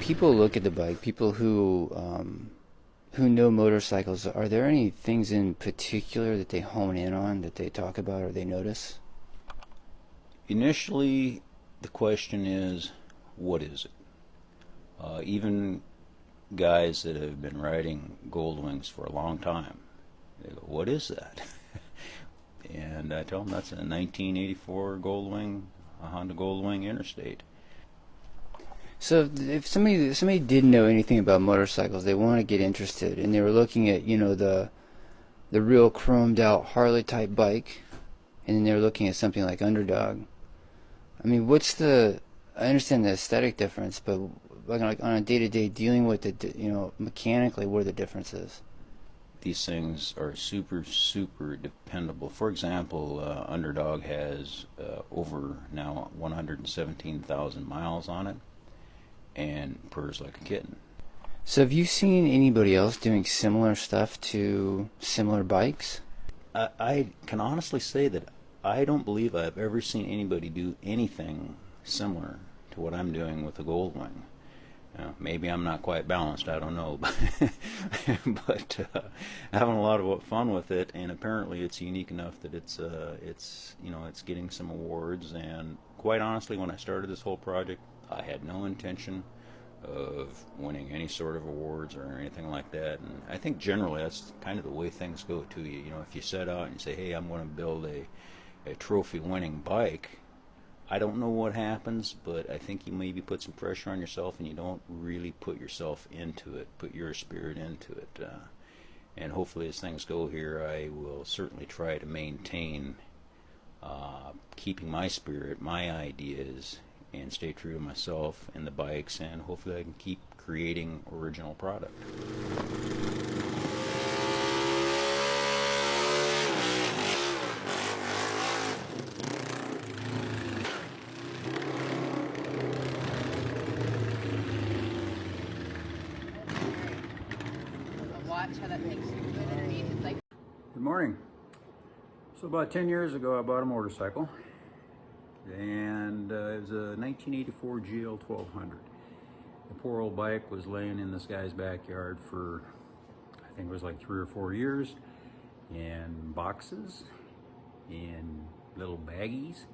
people look at the bike, people who know motorcycles, are there any things in particular that they hone in on, that they talk about or they notice? Initially, the question is, what is it? Even guys that have been riding Goldwings for a long time, they go, what is that? And I tell them that's a 1984 Goldwing, a Honda Goldwing Interstate. So if somebody didn't know anything about motorcycles, they want to get interested, and they were looking at the real chromed out Harley type bike, and then they were looking at something like Underdog. I mean, I understand the aesthetic difference, but like on a day-to-day dealing with it, mechanically, what are the differences? These things are super, super dependable. For example, Underdog has over now 117,000 miles on it and purrs like a kitten. So have you seen anybody else doing similar stuff to similar bikes? I can honestly say that I don't believe I've ever seen anybody do anything similar to what I'm doing with the Goldwing. Maybe I'm not quite balanced, I don't know, but having a lot of fun with it, and apparently it's unique enough that it's getting some awards. And quite honestly, when I started this whole project, I had no intention of winning any sort of awards or anything like that. And I think generally that's kind of the way things go to you. If you set out and you say, hey, I'm going to build a trophy winning bike, I don't know what happens, but I think you maybe put some pressure on yourself and you don't really put yourself into it, put your spirit into it. And hopefully as things go here, I will certainly try to maintain keeping my spirit, my ideas, and stay true to myself and the bikes, and hopefully I can keep creating original product. Watch how that makes you good underneath. It's like. Good morning. So about 10 years ago I bought a motorcycle, and it was a 1984 GL 1200. The poor old bike was laying in this guy's backyard for, I think it was like 3 or 4 years, in boxes, in little baggies,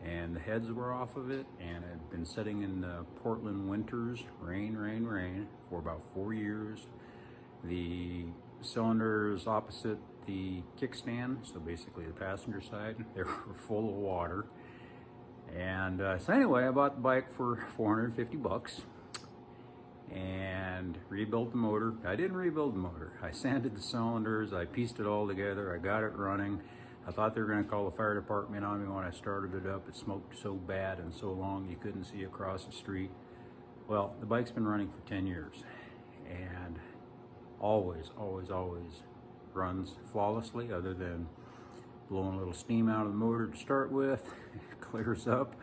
and the heads were off of it, and it had been sitting in the Portland winters, rain, rain, rain, for about 4 years. The cylinders opposite the kickstand, so basically the passenger side, they were full of water. And so anyway, I bought the bike for 450 bucks and rebuilt the motor. I didn't rebuild the motor. I sanded the cylinders, I pieced it all together, I got it running. I thought they were going to call the fire department on me when I started it up. It smoked so bad and so long you couldn't see across the street. Well, the bike's been running for 10 years and always runs flawlessly, other than blowing a little steam out of the motor to start with. It clears up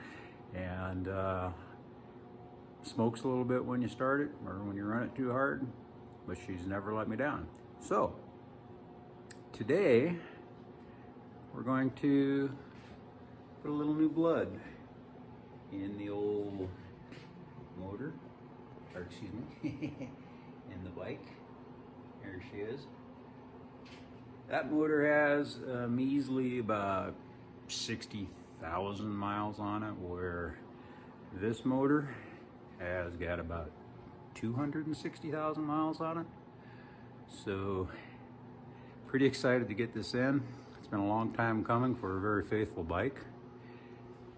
and smokes a little bit when you start it or when you run it too hard, but she's never let me down. So today we're going to put a little new blood in the old motor, or excuse me, in the bike. Here she is. That motor has a measly about 60,000 miles on it, where this motor has got about 260,000 miles on it. So pretty excited to get this in. It's been a long time coming for a very faithful bike,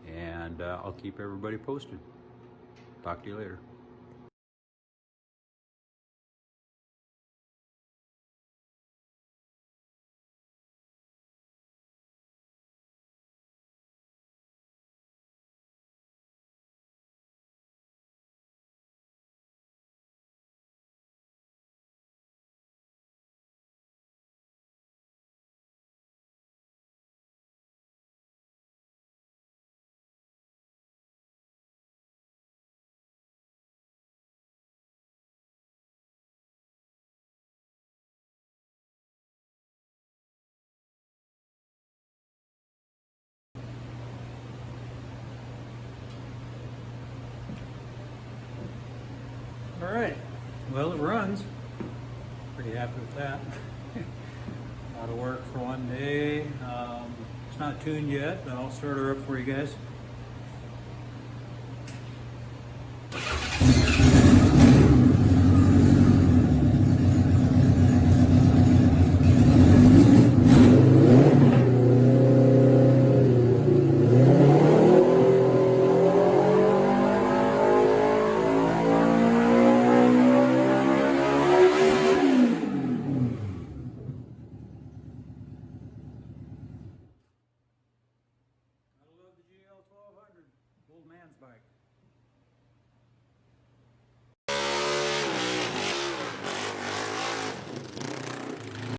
and I'll keep everybody posted. Talk to you later. All right. Well, it runs. Pretty happy with that. A lot of work for one day. It's not tuned yet, but I'll start her up for you guys.